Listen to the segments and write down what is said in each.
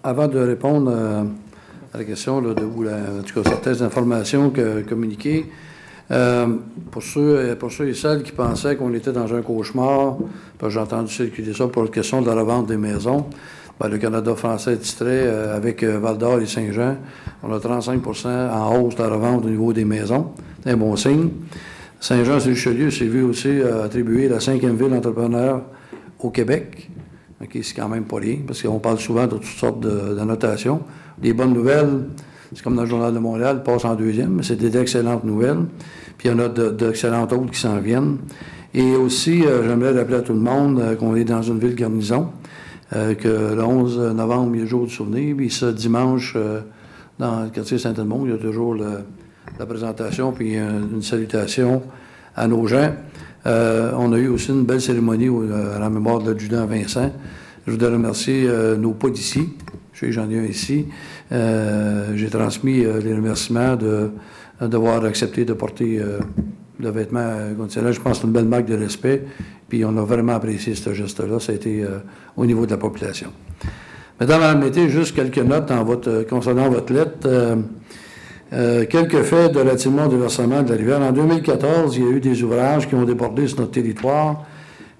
Avant de répondre à la question là, en tout cas certaines informations communiquées, pour ceux et celles qui pensaient qu'on était dans un cauchemar, parce que j'ai entendu circuler ça pour la question de la revente des maisons, bien, le Canada français titrait avec Val-d'Or et Saint-Jean, on a 35 en hausse de la revente au niveau des maisons. C'est un bon signe. Saint-Jean-sur-Richelieu s'est vu aussi attribuer la 5e ville entrepreneur au Québec. Okay, c'est quand même pas rien, parce qu'on parle souvent de toutes sortes d'annotations. Les bonnes nouvelles, c'est comme dans le Journal de Montréal, passe en 2e, mais c'est d'excellentes nouvelles. Puis il y en a d'excellentes autres qui s'en viennent. Et aussi, j'aimerais rappeler à tout le monde qu'on est dans une ville garnison, que le 11 novembre, il y a le jour du souvenir, puis ce dimanche, dans le quartier Saint-Edmond, il y a toujours la présentation, puis une salutation à nos gens. On a eu aussi une belle cérémonie à la mémoire de l'adjudant Vincent. Je voudrais remercier nos policiers. J'en ai un ici. J'ai transmis les remerciements d'avoir accepté de porter le vêtement conditionnel. Je pense que c'est une belle marque de respect. Puis on a vraiment apprécié ce geste-là. Ça a été au niveau de la population. Mesdames, mettez juste quelques notes concernant votre lettre. Quelques faits relativement au déversement de la rivière. En 2014, il y a eu des ouvrages qui ont débordé sur notre territoire,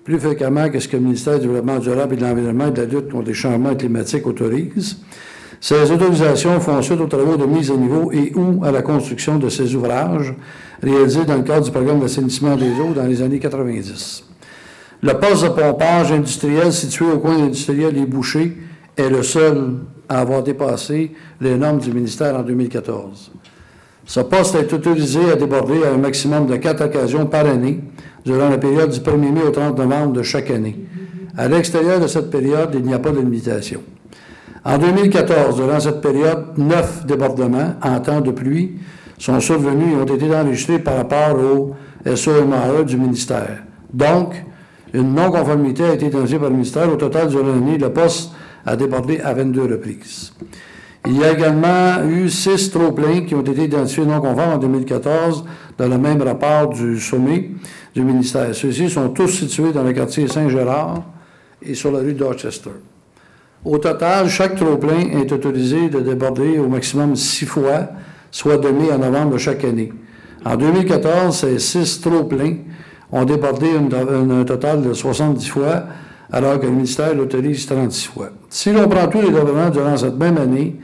plus fréquemment que ce que le ministère du Développement durable et de l'Environnement et de la lutte contre les changements climatiques autorise. Ces autorisations font suite aux travaux de mise à niveau et ou à la construction de ces ouvrages réalisés dans le cadre du programme d'assainissement des eaux dans les années 90. Le poste de pompage industriel situé au coin industriel Les Bouchers est le seul à avoir dépassé les normes du ministère en 2014. Ce poste est autorisé à déborder à un maximum de 4 occasions par année durant la période du 1er mai au 30 novembre de chaque année. À l'extérieur de cette période, il n'y a pas de limitation. En 2014, durant cette période, 9 débordements en temps de pluie sont survenus et ont été enregistrés par rapport au SOMAE du ministère. Donc, une non-conformité a été identifiée par le ministère. Au total, durant l'année, le poste a débordé à 22 reprises. Il y a également eu 6 trop-pleins qui ont été identifiés non conformes en 2014 dans le même rapport du sommet du ministère. Ceux-ci sont tous situés dans le quartier Saint-Gérard et sur la rue Dorchester. Au total, chaque trop-plein est autorisé de déborder au maximum 6 fois, soit de mai à novembre de chaque année. En 2014, ces 6 trop-pleins ont débordé un total de 70 fois, alors que le ministère l'autorise 36 fois. Si l'on prend tous les développements durant cette même année,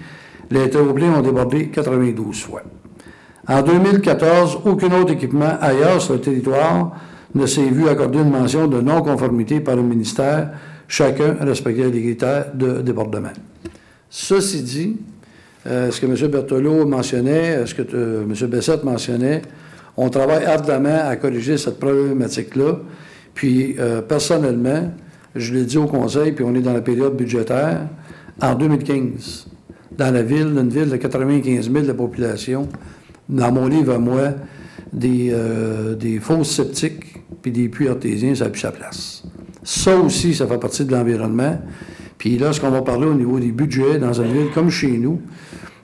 les trop-pleins ont débordé 92 fois. En 2014, aucun autre équipement ailleurs sur le territoire ne s'est vu accorder une mention de non-conformité par le ministère, chacun respectait les critères de débordement. Ceci dit, ce que M. Berthelot mentionnait, ce que M. Bessette mentionnait, on travaille ardemment à corriger cette problématique-là. Puis, personnellement, je l'ai dit au Conseil, puis on est dans la période budgétaire, en 2015, dans la ville, une ville de 95 000 de population, dans mon livre à moi, des fosses septiques puis des puits artésiens, ça n'a plus sa place. Ça aussi, ça fait partie de l'environnement. Puis là, ce qu'on va parler au niveau des budgets dans une ville comme chez nous,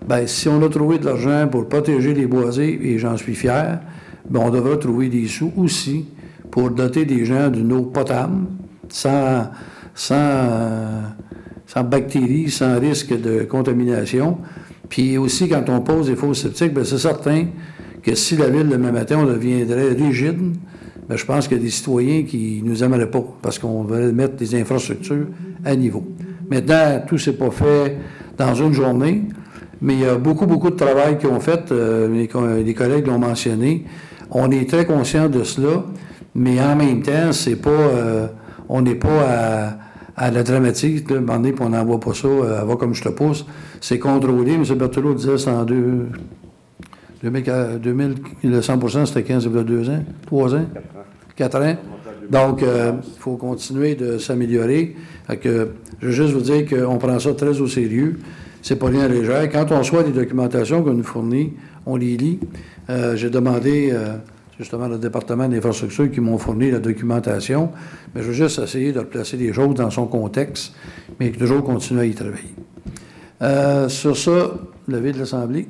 bien, si on a trouvé de l'argent pour protéger les boisés, et j'en suis fier, bien, on devra trouver des sous aussi pour doter des gens d'une eau potable, sans bactéries, sans risque de contamination. Puis aussi, quand on pose des fosses septiques, bien, c'est certain que si la ville, demain matin, on deviendrait rigide, bien, je pense qu'il y a des citoyens qui ne nous aimeraient pas parce qu'on veut mettre des infrastructures à niveau. Maintenant, tout ne s'est pas fait dans une journée, mais il y a beaucoup, beaucoup de travail qu'ils ont fait. Les collègues l'ont mentionné. On est très conscients de cela, mais en même temps, c'est pas, on n'est pas à la dramatique, là, puis on n'envoie pas ça, va comme je te pousse. C'est contrôlé. M. Berthelot disait c'est en 2000, le 100 c'était 15, il y a 2 ans, 3 ans, 4 ans. Donc, il faut continuer de s'améliorer. Je veux juste vous dire qu'on prend ça très au sérieux. C'est pas rien légère. Quand on reçoit des documentations qu'on nous fournit, on les lit. J'ai demandé justement le département d'infrastructure qui m'ont fourni la documentation, mais je veux juste essayer de replacer les choses dans son contexte, mais toujours continuer à y travailler. Sur ça, levé de l'Assemblée.